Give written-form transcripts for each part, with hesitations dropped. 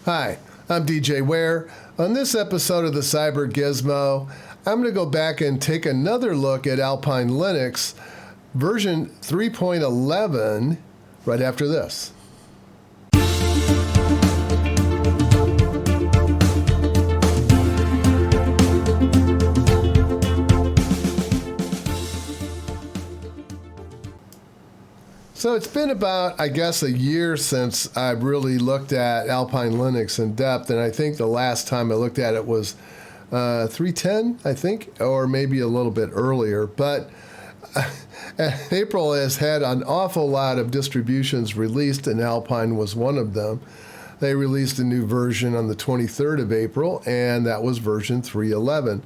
Hi, I'm DJ Ware. On this episode of the CyberGizmo, I'm going to go back and take another look at Alpine Linux version 3.11 right after this. So it's been about, I guess, a year since I've really looked at Alpine Linux in depth, and I think the last time I looked at it was 3.10, I think, or maybe a little bit earlier. But April has had an awful lot of distributions released, and Alpine was one of them. They released a new version on the 23rd of April, and that was version 3.11.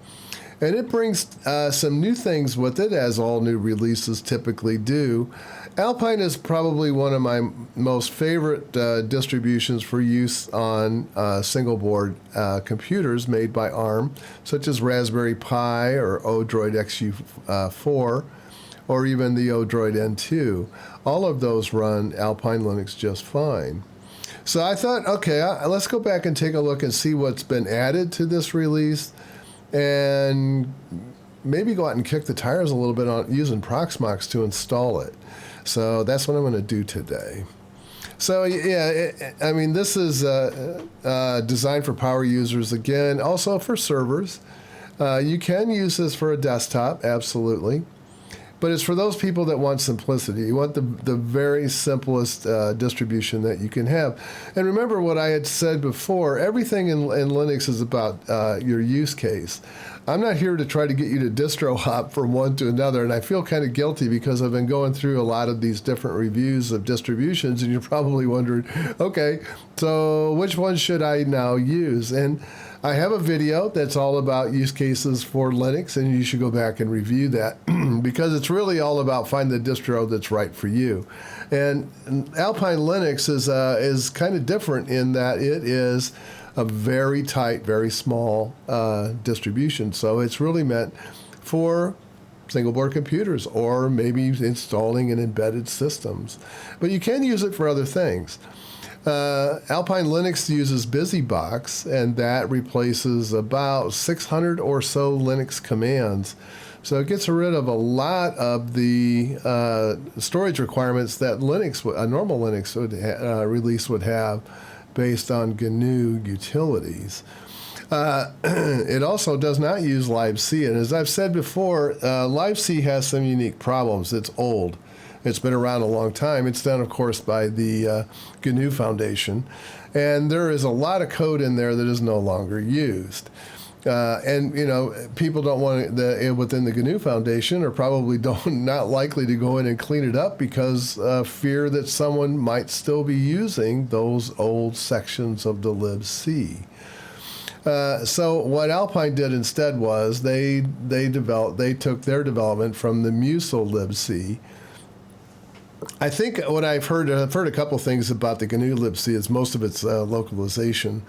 And it brings some new things with it, as all new releases typically do. Alpine is probably one of my most favorite distributions for use on single board computers made by ARM, such as Raspberry Pi or Odroid XU4, or even the Odroid N2. All of those run Alpine Linux just fine. So I thought, okay, let's go back and take a look and see what's been added to this release, and maybe go out and kick the tires a little bit on using Proxmox to install it. So that's what I'm going to do today. So yeah, I mean, this is designed for power users again, also for servers. You can use this for a desktop, absolutely. But it's for those people that want simplicity. You want the very simplest distribution that you can have. And remember what I had said before, everything in Linux is about your use case. I'm not here to try to get you to distro hop from one to another, and I feel kind of guilty because I've been going through a lot of these different reviews of distributions, and you're probably wondering, okay, so which one should I now use? And I have a video that's all about use cases for Linux, and you should go back and review that because it's really all about finding the distro that's right for you. And Alpine Linux is kind of different in that it is a very tight, very small distribution. So it's really meant for single board computers or maybe installing in embedded systems. But you can use it for other things. Alpine Linux uses Busybox, and that replaces about 600 or so Linux commands. So it gets rid of a lot of the storage requirements that a normal Linux release would have based on GNU utilities. It also does not use libc, and as I've said before, libc has some unique problems. It's old. It's been around a long time. It's done, of course, by the GNU Foundation, and there is a lot of code in there that is no longer used. And you know, people don't want within the GNU Foundation are probably not likely to go in and clean it up because fear that someone might still be using those old sections of the libc. So what Alpine did instead was they took their development from the Musl libc. I think what I've heard a couple things about the GNU libc is most of it's localization.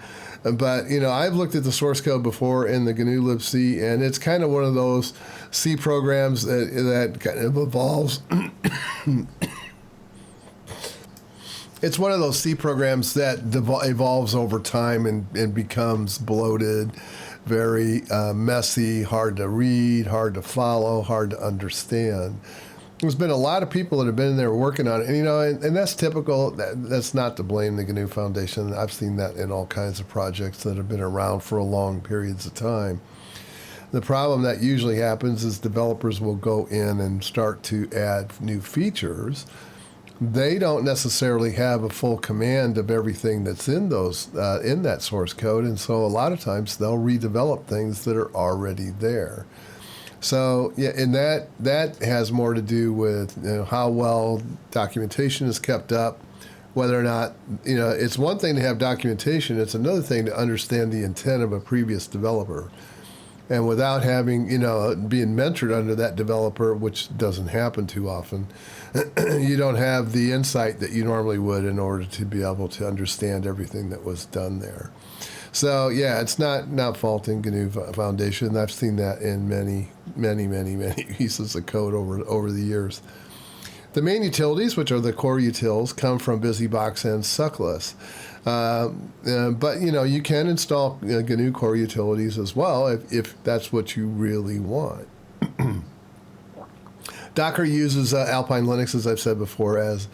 But, you know, I've looked at the source code before in the GNU libc, and it's kind of one of those C programs that kind of evolves. It's one of those C programs that evolves over time and becomes bloated, very messy, hard to read, hard to follow, hard to understand. There's been a lot of people that have been in there working on it, and you know, and that's typical. That's not to blame the GNU Foundation. I've seen that in all kinds of projects that have been around for long periods of time. The problem that usually happens is developers will go in and start to add new features. They don't necessarily have a full command of everything that's in in that source code, and so a lot of times they'll redevelop things that are already there. So yeah, and that has more to do with, you know, how well documentation is kept up, whether or not, you know, it's one thing to have documentation, it's another thing to understand the intent of a previous developer. And without having, you know, being mentored under that developer, which doesn't happen too often, you don't have the insight that you normally would in order to be able to understand everything that was done there. So yeah, it's not faulting GNU Foundation. I've seen that in many pieces of code over the years. The main utilities, which are the core utils, come from Busybox and Suckless. But you can install GNU core utilities as well if that's what you really want. Docker uses Alpine Linux, as I've said before, as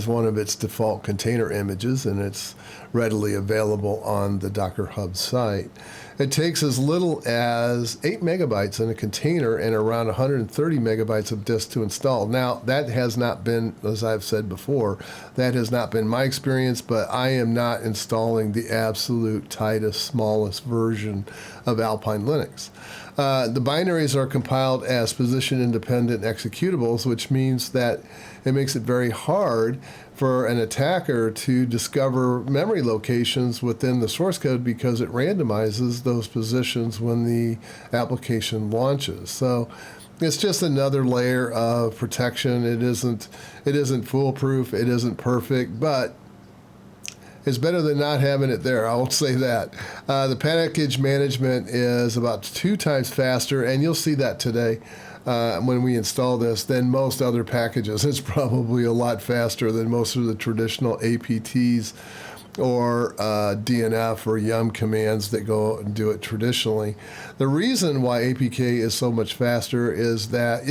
one of its default container images, and it's readily available on the Docker Hub site. It takes as little as 8 megabytes in a container and around 130 megabytes of disk to install. Now, that has not been, as I've said before, that has not been my experience, but I am not installing the absolute tightest, smallest version of Alpine Linux. The binaries are compiled as position-independent executables, which means that it makes it very hard for an attacker to discover memory locations within the source code because it randomizes those positions when the application launches. So it's just another layer of protection. It isn't foolproof. It isn't perfect, but it's better than not having it there. I will say that. The package management is about 2 times faster, and you'll see that today when we install this, than most other packages. It's probably a lot faster than most of the traditional APTs or DNF or yum commands that go and do it traditionally. The reason why APK is so much faster is that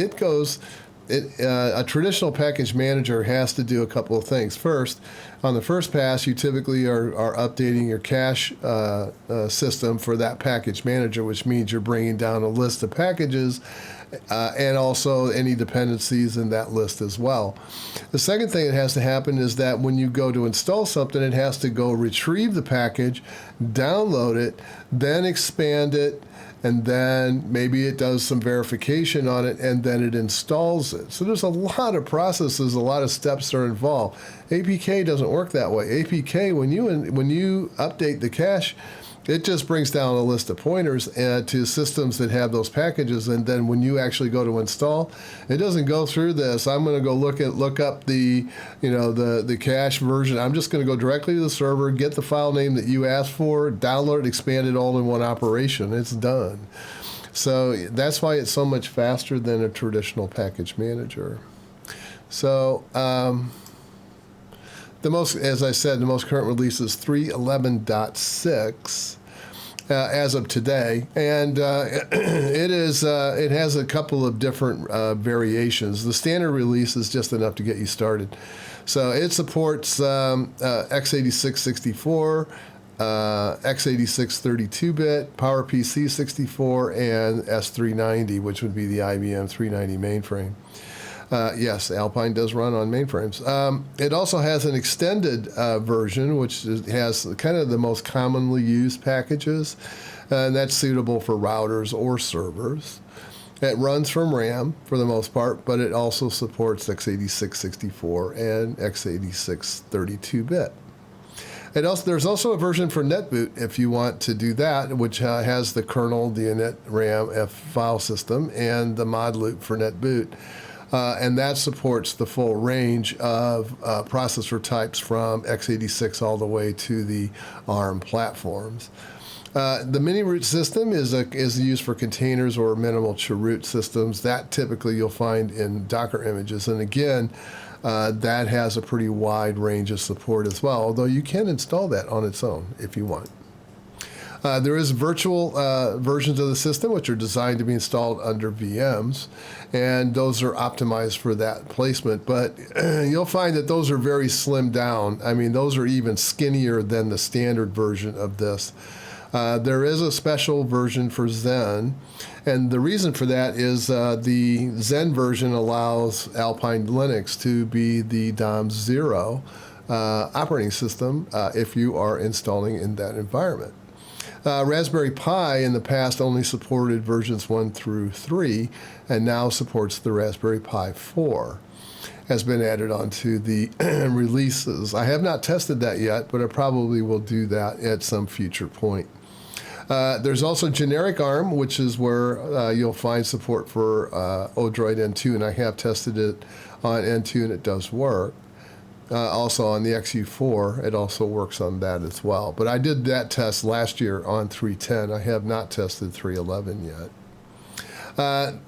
a traditional package manager has to do a couple of things. First, on the first pass, you typically are updating your cache system for that package manager, which means you're bringing down a list of packages and also any dependencies in that list as well. The second thing that has to happen is that when you go to install something, it has to go retrieve the package, download it, then expand it, and then maybe it does some verification on it, and then it installs it. So there's a lot of processes, a lot of steps that are involved. APK doesn't work that way. APK, when you update the cache, it just brings down a list of pointers to systems that have those packages, and then when you actually go to install, it doesn't go through this. I'm going to go look up the cache version. I'm just going to go directly to the server, get the file name that you asked for, download it, expand it all in one operation. It's done. So that's why it's so much faster than a traditional package manager. So as I said, the most current release is 3.11.6 as of today, and it has a couple of different variations. The standard release is just enough to get you started. So it supports x86 64, x86 32-bit, PowerPC 64, and S390, which would be the IBM 390 mainframe. Yes, Alpine does run on mainframes. It also has an extended version, which has kind of the most commonly used packages, and that's suitable for routers or servers. It runs from RAM for the most part, but it also supports x86 64 and x86 32-bit. There's also a version for NetBoot if you want to do that, which has the kernel, the init RAM file system, and the mod loop for NetBoot. And that supports the full range of processor types from x86 all the way to the ARM platforms. The mini root system is used for containers or minimal root systems. That typically you'll find in Docker images. And again, that has a pretty wide range of support as well, although you can install that on its own if you want. There is virtual versions of the system which are designed to be installed under VMs, and those are optimized for that placement. But you'll find that those are very slimmed down. I mean, those are even skinnier than the standard version of this. There is a special version for Zen, and the reason for that is the Zen version allows Alpine Linux to be the DOM0 operating system if you are installing in that environment. Raspberry Pi in the past only supported versions 1 through 3, and now supports the Raspberry Pi 4. Has been added onto the releases. I have not tested that yet, but I probably will do that at some future point. There's also generic ARM, which is where you'll find support for Odroid N2, and I have tested it on N2, and it does work. Also on the XU4, it also works on that as well. But I did that test last year on 3.10. I have not tested 3.11 yet.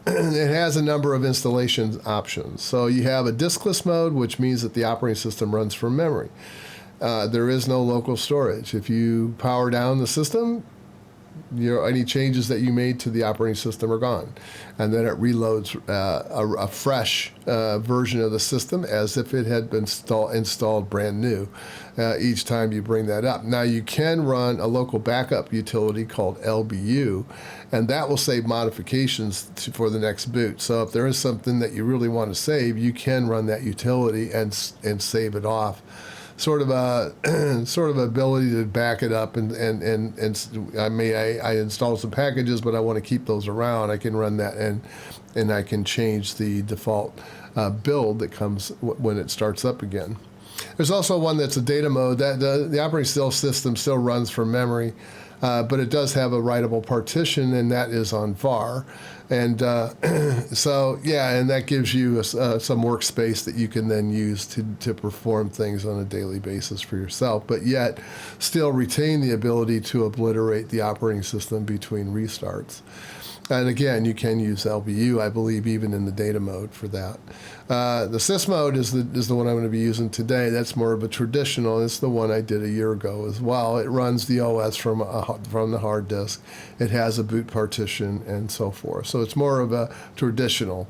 It has a number of installation options. So you have a diskless mode, which means that the operating system runs from memory. there is no local storage. If you power down the system, any changes that you made to the operating system are gone. And then it reloads a fresh version of the system as if it had been installed brand new each time you bring that up. Now, you can run a local backup utility called LBU, and that will save modifications for the next boot. So if there is something that you really want to save, you can run that utility and save it off. Sort of ability to back it up, and I install some packages, but I want to keep those around. I can run that, and I can change the default build that comes when it starts up again. There's also one that's a data mode that the operating system still runs from memory, but it does have a writable partition, and that is on var. And so, yeah, and that gives you some workspace that you can then use to perform things on a daily basis for yourself, but yet still retain the ability to obliterate the operating system between restarts. And again, you can use LBU, I believe, even in the data mode for that. The sys mode is the one I'm going to be using today. That's more of a traditional. It's the one I did a year ago as well. It runs the OS from the hard disk. It has a boot partition and so forth. So it's more of a traditional.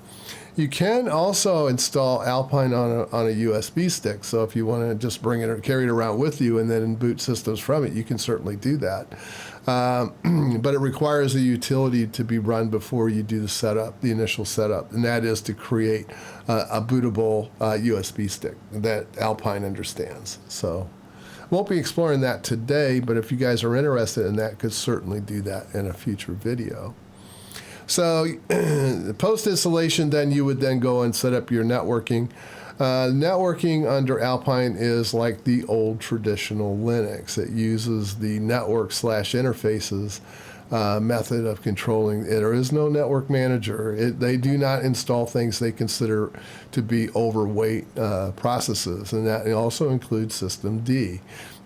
You can also install Alpine on a USB stick. So if you want to just bring it or carry it around with you and then boot systems from it, you can certainly do that. But it requires a utility to be run before you do the initial setup, and that is to create a bootable USB stick that Alpine understands. So won't be exploring that today, but if you guys are interested in that, could certainly do that in a future video. So post installation, then you would then go and set up your networking. Networking under Alpine is like the old traditional Linux. It uses the network/interfaces method of controlling. There is no network manager. They do not install things they consider to be overweight processes, and that also includes systemd.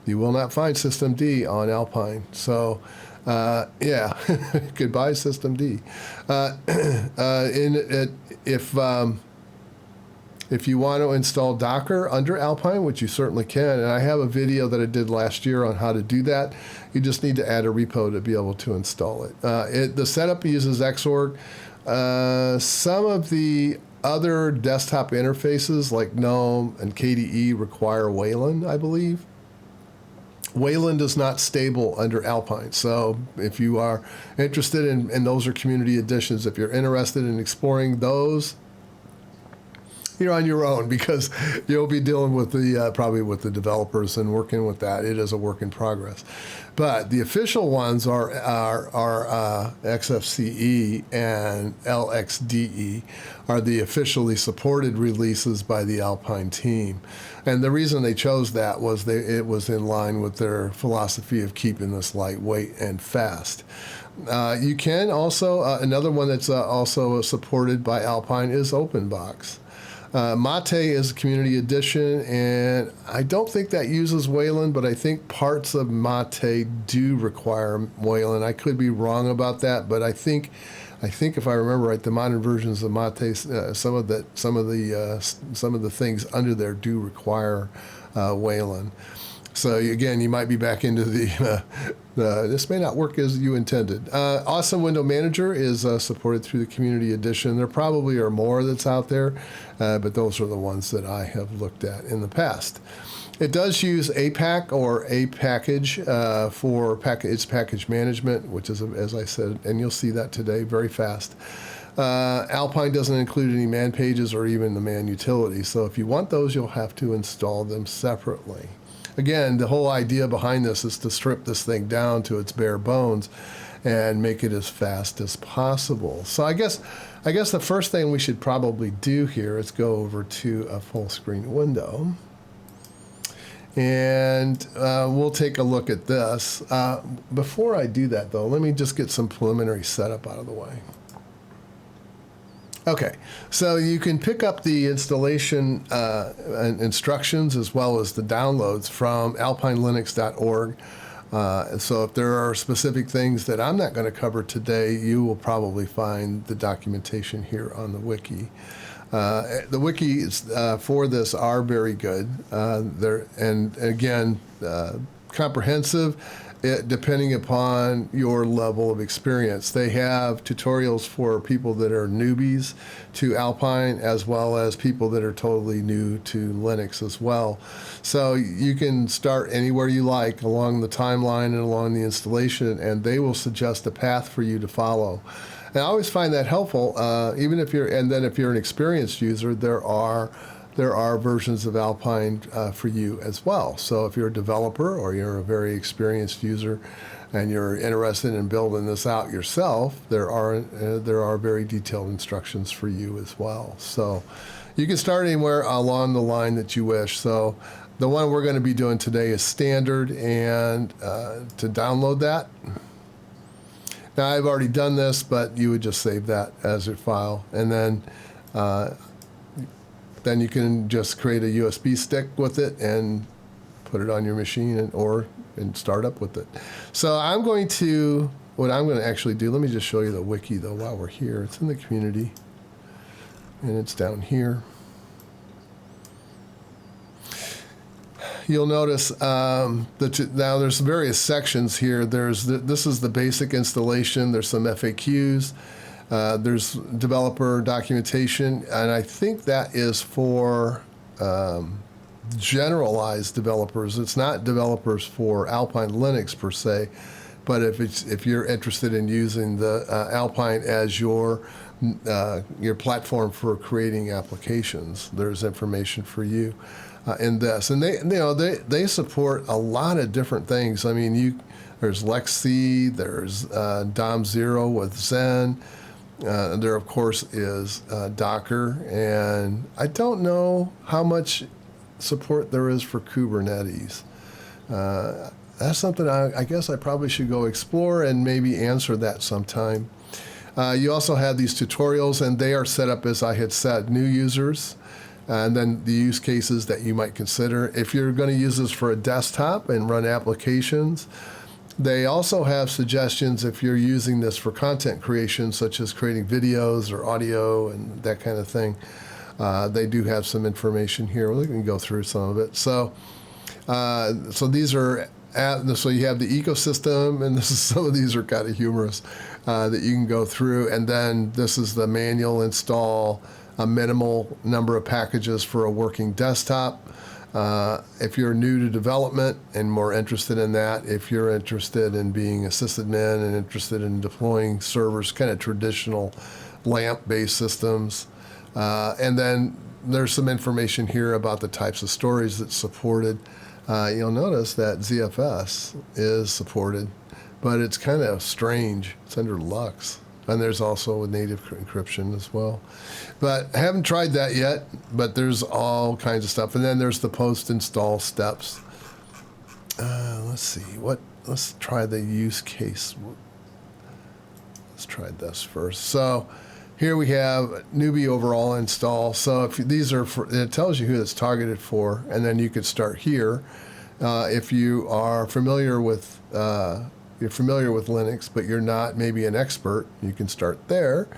You will not find systemd on Alpine. So yeah, goodbye systemd. If you want to install Docker under Alpine, which you certainly can, and I have a video that I did last year on how to do that, you just need to add a repo to be able to install it. The setup uses Xorg. Some of the other desktop interfaces like GNOME and KDE require Wayland, I believe. Wayland is not stable under Alpine, so if you are interested in, and those are community editions, if you're interested in exploring those, you're on your own, because you'll be dealing with probably with the developers and working with that. It is a work in progress. But the official ones are XFCE and LXDE are the officially supported releases by the Alpine team. And the reason they chose that was it was in line with their philosophy of keeping this lightweight and fast. You can also, another one that's also supported by Alpine is OpenBox. Mate is a community edition, and I don't think that uses Wayland, but I think parts of Mate do require Wayland. I could be wrong about that, but I think if I remember right, the modern versions of Mate, some of the things under there do require Wayland. So again, you might be back into this may not work as you intended. Awesome Window Manager is supported through the Community Edition. There probably are more that's out there, but those are the ones that I have looked at in the past. It does use APAC or a package for its package management, which is, as I said, and you'll see that today very fast. Alpine doesn't include any man pages or even the man utility, so if you want those, you'll have to install them separately. Again, the whole idea behind this is to strip this thing down to its bare bones and make it as fast as possible. So I guess the first thing we should probably do here is go over to a full screen window. And we'll take a look at this. Before I do that, though, let me just get some preliminary setup out of the way. Okay, so you can pick up the installation instructions as well as the downloads from alpinelinux.org. So if there are specific things that I'm not going to cover today, you will probably find the documentation here on the wiki. The wikis for this are very good. And again, comprehensive, depending upon your level of experience. They have tutorials for people that are newbies to Alpine, as well as people that are totally new to Linux as well. So you can start anywhere you like along the timeline and along the installation, and they will suggest a path for you to follow. And I always find that helpful, even if you're, and then if you're an experienced user, there are versions of Alpine for you as well. So if you're a developer or you're a very experienced user and you're interested in building this out yourself, there are very detailed instructions for you as well. So you can start anywhere along the line that you wish. So the one we're going to be doing today is standard, and to download that, now I've already done this, but you would just save that as a file, and then you can just create a USB stick with it and put it on your machine and start up with it. So what I'm going to actually do, let me just show you the wiki though while we're here. It's in the community, and it's down here. You'll notice now there's various sections here. This is the basic installation. There's some FAQs. There's developer documentation, and I think that is for generalized developers. It's not developers for Alpine Linux per se, but if you're interested in using the Alpine as your platform for creating applications, there's information for you in this. And they support a lot of different things. I mean, there's LexC, there's DOM0 with Zen. There, of course, is Docker, and I don't know how much support there is for Kubernetes. That's something I guess I probably should go explore and maybe answer that sometime. You also have these tutorials, and they are set up, as I had said, new users, and then the use cases that you might consider. If you're going to use this for a desktop and run applications, they also have suggestions if you're using this for content creation, such as creating videos or audio and that kind of thing. They do have some information here. We can go through some of it. So these are, so you have the ecosystem, and some of these are kind of humorous that you can go through. And then this is the manual install, a minimal number of packages for a working desktop. If you're new to development and more interested in that, if you're interested in being a sysadmin and interested in deploying servers, kind of traditional LAMP-based systems. And then there's some information here about the types of storage that's supported. You'll notice that ZFS is supported, but it's kind of strange. It's under Lux. And there's also a native encryption as well. But I haven't tried that yet, but there's all kinds of stuff. And then there's the post-install steps. Let's see. Let's try the use case. Let's try this first. So here we have newbie overall install. So if these are it tells you who it's targeted for, and then you could start here. If you are familiar with Linux, but you're not maybe an expert, you can start there.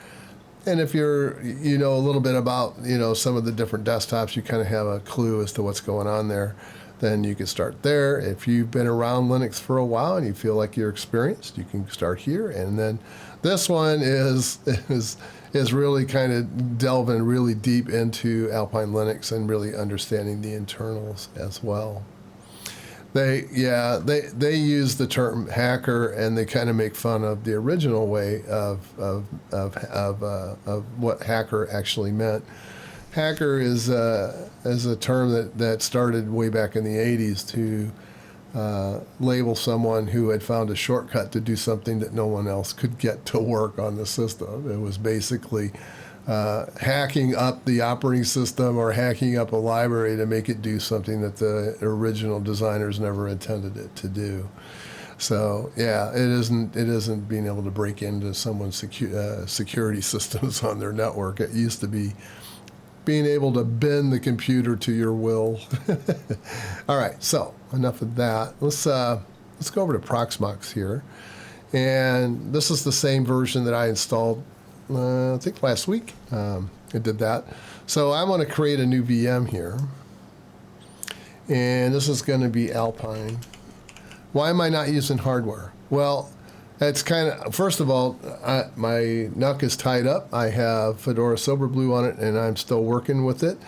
And if you're, a little bit about, some of the different desktops, you kind of have a clue as to what's going on there, then you can start there. If you've been around Linux for a while and you feel like you're experienced, you can start here. And then this one is really kind of delving really deep into Alpine Linux and really understanding the internals as well. They use the term hacker, and they kind of make fun of the original way of what hacker actually meant. Hacker is a term that started way back in the 80s to label someone who had found a shortcut to do something that no one else could get to work on the system. It was basically hacking up the operating system or hacking up a library to make it do something that the original designers never intended it to do. So yeah, it isn't being able to break into someone's security systems on their network. It used to be being able to bend the computer to your will. All right, so enough of that. Let's go over to Proxmox here, and this is the same version that I installed I think last week. It did that. So I'm going to create a new VM here. And this is going to be Alpine. Why am I not using hardware? Well, that's kind of, first of all, my NUC is tied up. I have Fedora Silverblue on it, and I'm still working with it.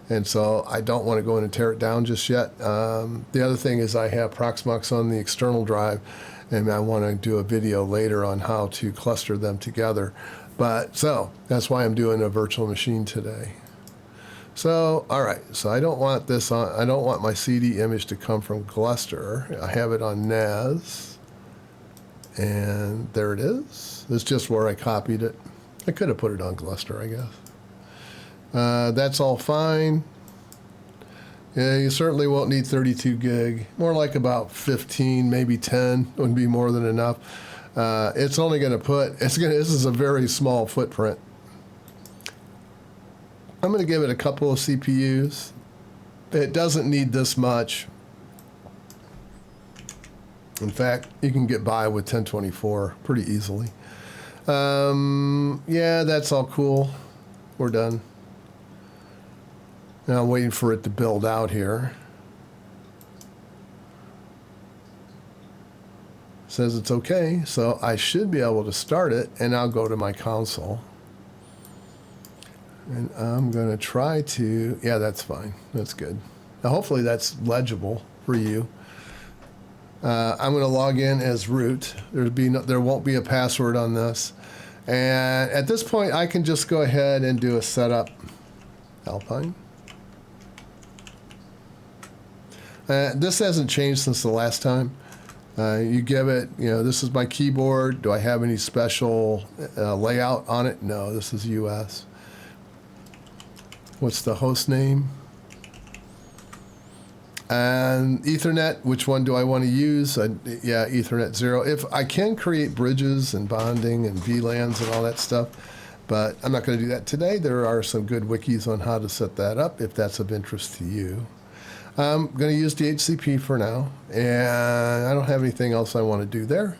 And so I don't want to go in and tear it down just yet. The other thing is I have Proxmox on the external drive, and I want to do a video later on how to cluster them together. So that's why I'm doing a virtual machine today. So, all right, so I don't want this on, I don't want my CD image to come from Gluster. I have it on NAS, and there it is. It's just where I copied it. I could have put it on Gluster, I guess. That's all fine. Yeah, you certainly won't need 32 gig. More like about 15, maybe 10 would be more than enough. It's only going to put, this is a very small footprint. I'm going to give it a couple of CPUs. It doesn't need this much. In fact, you can get by with 1024 pretty easily. Yeah, that's all cool. We're done. Now I'm waiting for it to build out here. It says it's okay, so I should be able to start it, and I'll go to my console. And I'm going to try to, yeah, that's fine. That's good. Now, hopefully that's legible for you. I'm going to log in as root. There won't be a password on this. And at this point, I can just go ahead and do a setup. Alpine. This hasn't changed since the last time. You give it, this is my keyboard. Do I have any special layout on it? No, this is US. What's the host name? And Ethernet, which one do I want to use? Yeah, Ethernet 0. If I can create bridges and bonding and VLANs and all that stuff, but I'm not going to do that today. There are some good wikis on how to set that up if that's of interest to you. I'm going to use DHCP for now, and I don't have anything else I want to do there.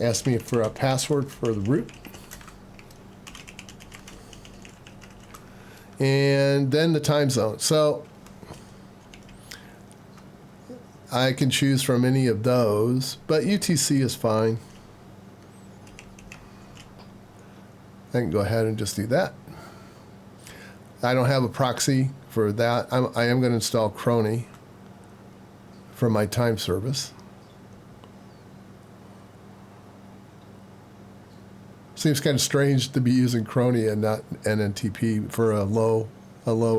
Ask me for a password for the root. And then the time zone. So I can choose from any of those, but UTC is fine. I can go ahead and just do that. I don't have a proxy for that. I am going to install Crony for my time service. Seems kind of strange to be using Crony and not NNTP for a low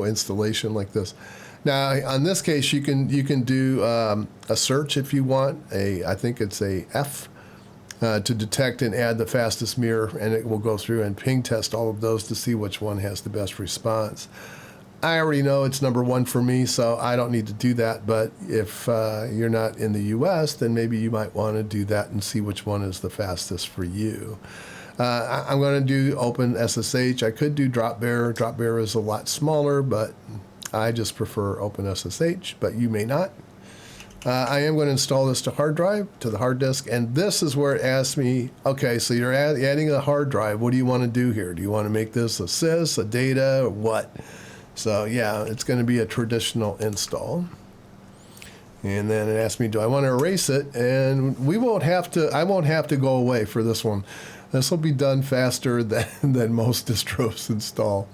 installation like this. Now, on this case, you can do a search if you want. I think it's a F to detect and add the fastest mirror, and it will go through and ping test all of those to see which one has the best response. I already know it's #1 for me, so I don't need to do that. But if you're not in the U.S., then maybe you might want to do that and see which one is the fastest for you. I'm going to do OpenSSH. I could do Dropbear. Dropbear is a lot smaller, but I just prefer OpenSSH, but you may not. I am going to install this to hard drive, to the hard disk, and this is where it asks me, okay, so you're adding a hard drive. What do you want to do here? Do you want to make this a sys, a data, or what? So yeah, it's going to be a traditional install. And then it asks me, do I want to erase it? And I won't have to go away for this one. This will be done faster than most distros install.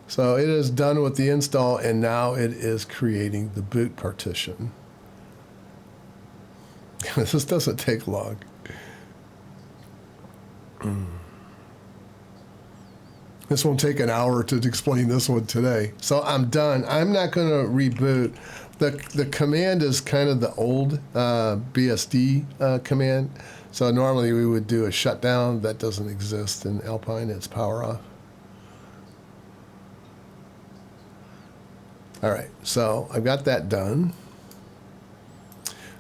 So it is done with the install, and now it is creating the boot partition. This doesn't take long. This won't take an hour to explain this one today. So I'm done. I'm not going to reboot. The command is kind of the old BSD command. So normally we would do a shutdown. That doesn't exist in Alpine. It's power off. All right, so I've got that done.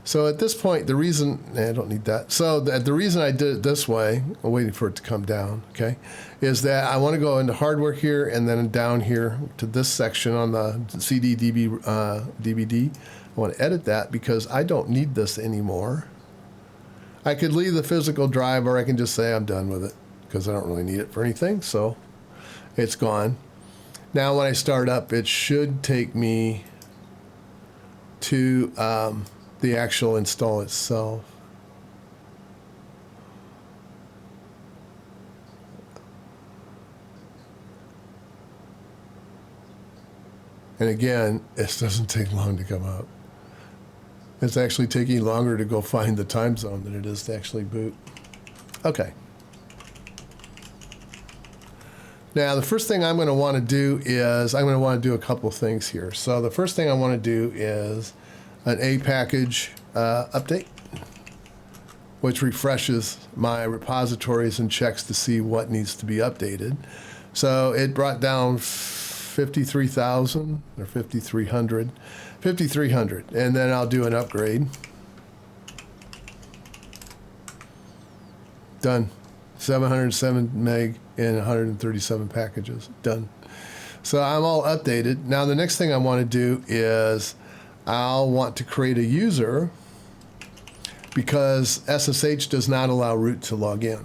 So at this point, the reason, I don't need that. So the reason I did it this way, I'm waiting for it to come down, okay, is that I want to go into hardware here and then down here to this section on the CD DVD. I want to edit that because I don't need this anymore. I could leave the physical drive, or I can just say I'm done with it because I don't really need it for anything, so it's gone. Now when I start up, it should take me to the actual install itself. And again, it doesn't take long to come up. It's actually taking longer to go find the time zone than it is to actually boot. Okay. Now, the first thing I'm going to want to do is I'm going to want to do a couple of things here. So the first thing I want to do is an A package update, which refreshes my repositories and checks to see what needs to be updated. So it brought down 53,000 or 5,300, and then I'll do an upgrade. Done. 707 meg in 137 packages. Done. So I'm all updated. Now the next thing I want to do is I'll want to create a user because SSH does not allow root to log in.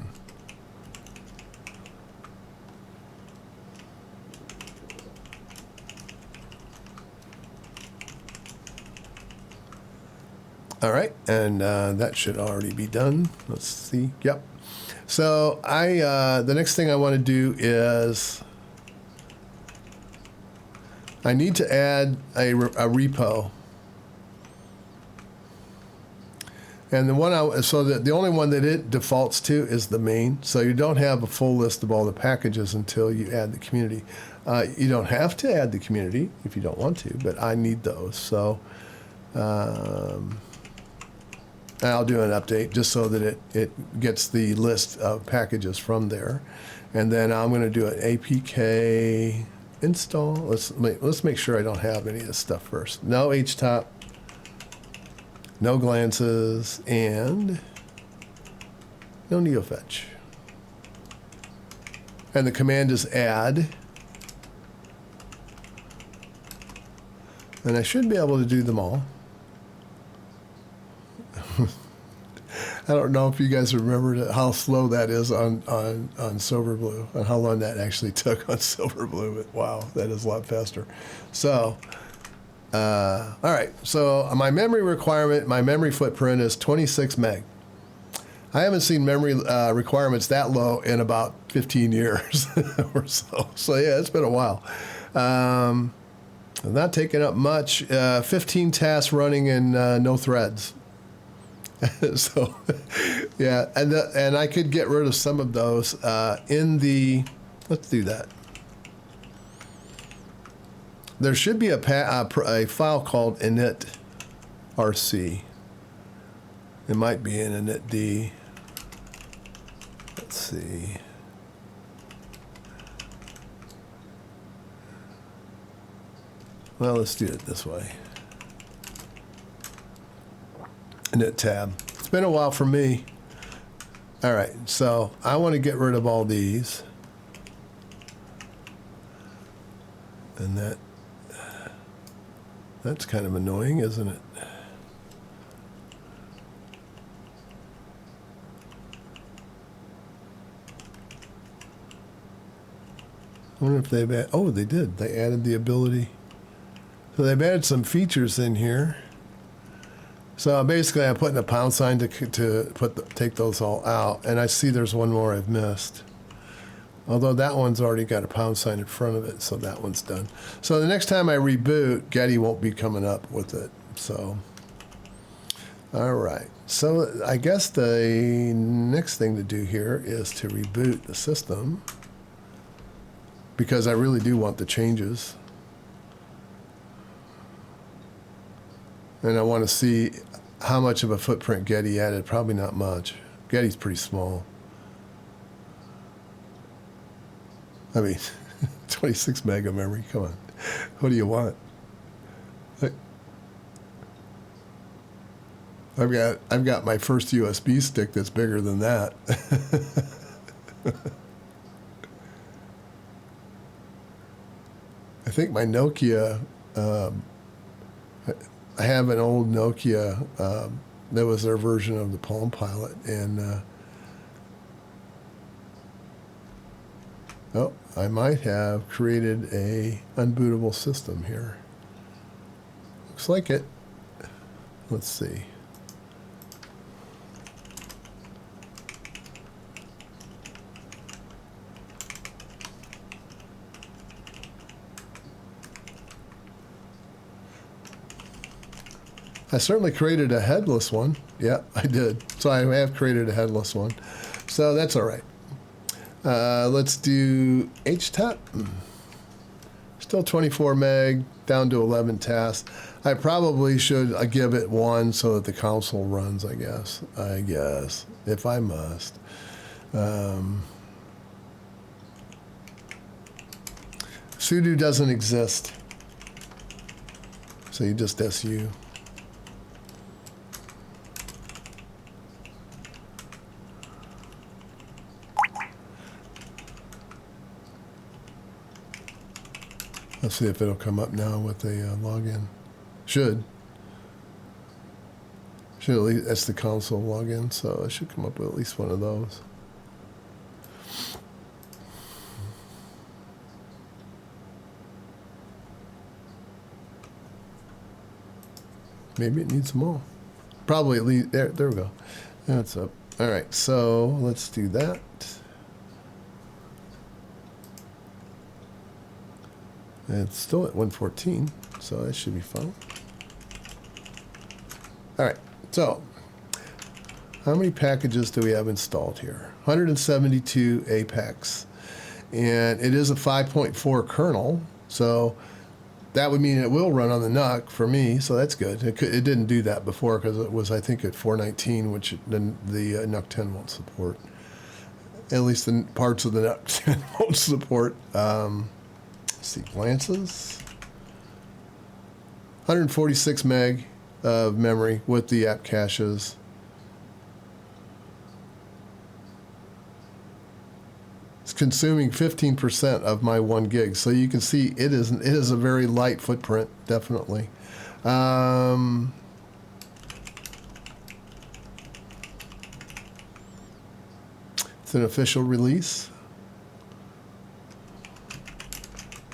All right, and that should already be done. Let's see. Yep. So the next thing I want to do is I need to add a repo, and the only one that it defaults to is the main. So you don't have a full list of all the packages until you add the community. You don't have to add the community if you don't want to, but I need those. So. I'll do an update just so that it gets the list of packages from there. And then I'm going to do an APK install. Let's make sure I don't have any of this stuff first. No htop, no glances, and no neofetch. And the command is add. And I should be able to do them all. I don't know if you guys remember how slow that is on Silverblue and how long that actually took on Silverblue. But wow, that is a lot faster. So, all right. So my memory requirement, my memory footprint is 26 meg. I haven't seen memory requirements that low in about 15 years or so. So yeah, it's been a while. I'm not taking up much. 15 tasks running in no threads. So, yeah, and I could get rid of some of those in the. Let's do that. There should be a file called init.rc. It might be in initd. Let's see. Well, let's do it this way. Init tab. It's been a while for me. All right, so I want to get rid of all these. And that's kind of annoying, isn't it? I wonder if they've they did. They added the ability. So they've added some features in here. So basically, I'm putting a pound sign to take those all out, and I see there's one more I've missed. Although that one's already got a pound sign in front of it, so that one's done. So the next time I reboot, Getty won't be coming up with it. So, all right. So I guess the next thing to do here is to reboot the system because I really do want the changes. And I want to see how much of a footprint Getty added. Probably not much. Getty's pretty small. I mean, 26 meg of memory. Come on. What do you want? I've got my first USB stick that's bigger than that. I think my Nokia. I have an old Nokia That was their version of the Palm Pilot. And oh, I might have created a unbootable system here. Looks like it. Let's see. I certainly created a headless one. Yeah, I did. So I have created a headless one. So that's all right. Let's do HTAP. Still 24 meg, down to 11 tasks. I probably should give it 1 so that the console runs, I guess, if I must. Sudo doesn't exist, so you just SU. Let's see if it'll come up now with a login. Should at least, that's the console login, so it should come up with at least one of those. Maybe it needs them all. Probably at least, there we go. That's up. All right, so let's do that. It's still at 114, so that should be fine. All right, so how many packages do we have installed here? 172 Apex, and it is a 5.4 kernel, so that would mean it will run on the NUC for me, so that's good. It didn't do that before because it was, I think, at 419, which then the NUC 10 won't support. At least the parts of the NUC 10 won't support. Let's see, glances. 146 meg of memory with the app caches. It's consuming 15% of my 1 gig, so you can see it is a very light footprint, definitely. It's an official release.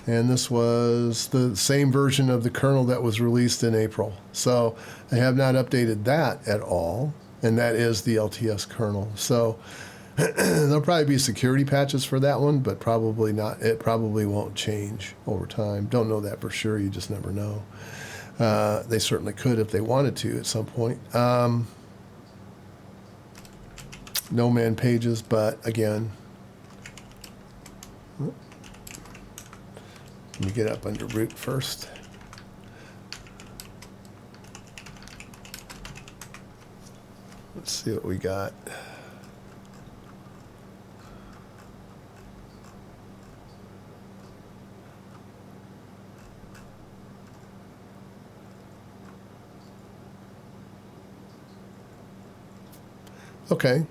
And this was the same version of the kernel that was released in April. So I have not updated that at all, and that is the LTS kernel. So there'll probably be security patches for that one, but probably not. It probably won't change over time. Don't know that for sure. You just never know. They certainly could if they wanted to at some point. No man pages, but again, let me get up under root first. Let's see what we got. Okay.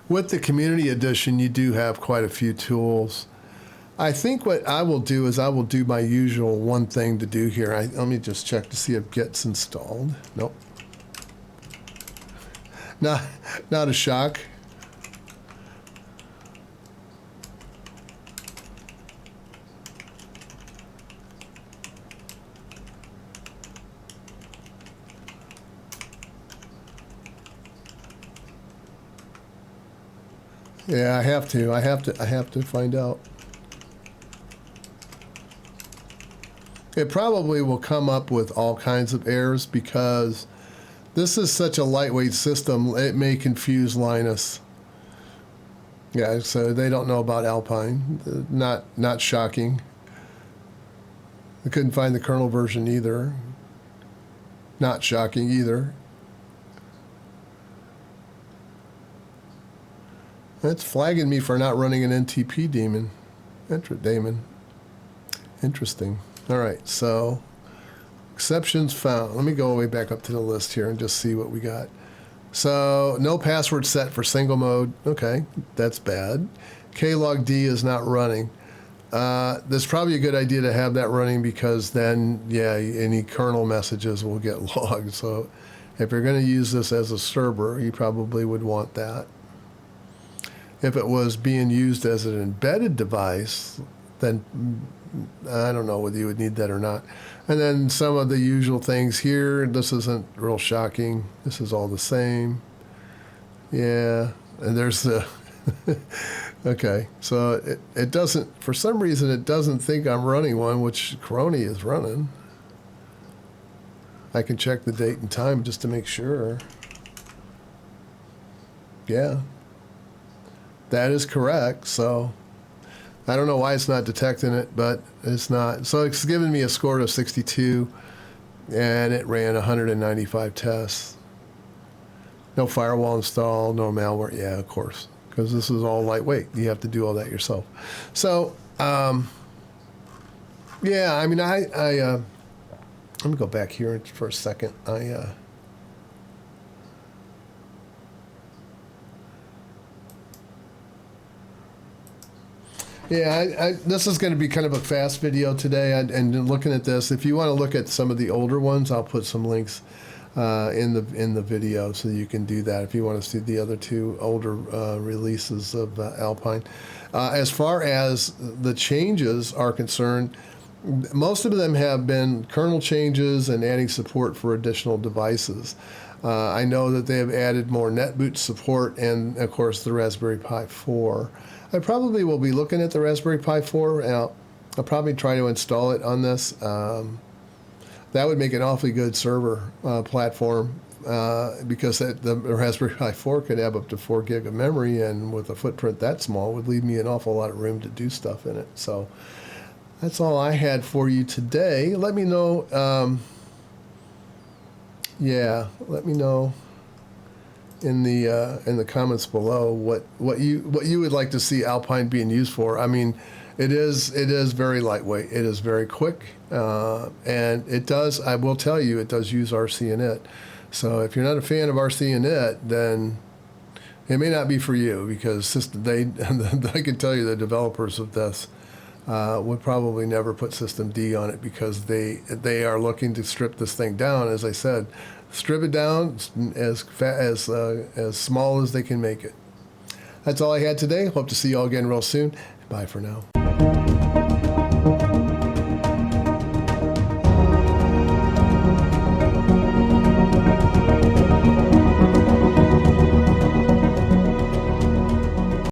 With the community edition, you do have quite a few tools. I think what I will do is I will do my usual one thing to do here. Let me just check to see if Git's installed. Nope. Not a shock. Yeah, I have to find out. It probably will come up with all kinds of errors because this is such a lightweight system, it may confuse Linus. Yeah, so they don't know about Alpine. Not shocking. I couldn't find the kernel version either. Not shocking either. That's flagging me for not running an NTP daemon. Interesting. All right, so exceptions found. Let me go way back up to the list here and just see what we got. So no password set for single mode. Okay, that's bad. klogd is not running. That's probably a good idea to have that running, because then, yeah, any kernel messages will get logged. So if you're going to use this as a server, you probably would want that. If it was being used as an embedded device, then I don't know whether you would need that or not. And then some of the usual things here. This isn't real shocking. This is all the same. Yeah, and there's the... Okay, so it doesn't, for some reason, it doesn't think I'm running one, which Crony is running. I can check the date and time just to make sure. Yeah, that is correct. So I don't know why it's not detecting it, but it's not. So it's giving me a score of 62, and it ran 195 tests. No firewall installed, no malware. Yeah, of course, because this is all lightweight. You have to do all that yourself. So, yeah, I mean, let me go back here for a second. Yeah, this is going to be kind of a fast video today, and looking at this, if you want to look at some of the older ones, I'll put some links in the video so you can do that if you want to see the other two older releases of Alpine. As far as the changes are concerned, most of them have been kernel changes and adding support for additional devices. I know that they have added more NetBoot support and, of course, the Raspberry Pi 4. I probably will be looking at the Raspberry Pi 4, and I'll probably try to install it on this. That would make an awfully good server platform, because the Raspberry Pi 4 could have up to 4 gig of memory, and with a footprint that small would leave me an awful lot of room to do stuff in it. So that's all I had for you today. Let me know. Let me know in the comments below what you would like to see Alpine being used for. I mean, it is very lightweight. It is very quick, and it does. I will tell you, it does use RC init. So if you're not a fan of RC init, then it may not be for you, because I can tell you the developers of this would probably never put systemd on it, because they are looking to strip this thing down. As I said, strip it down as small as they can make it. That's all I had today. Hope to see you all again real soon. Bye for now.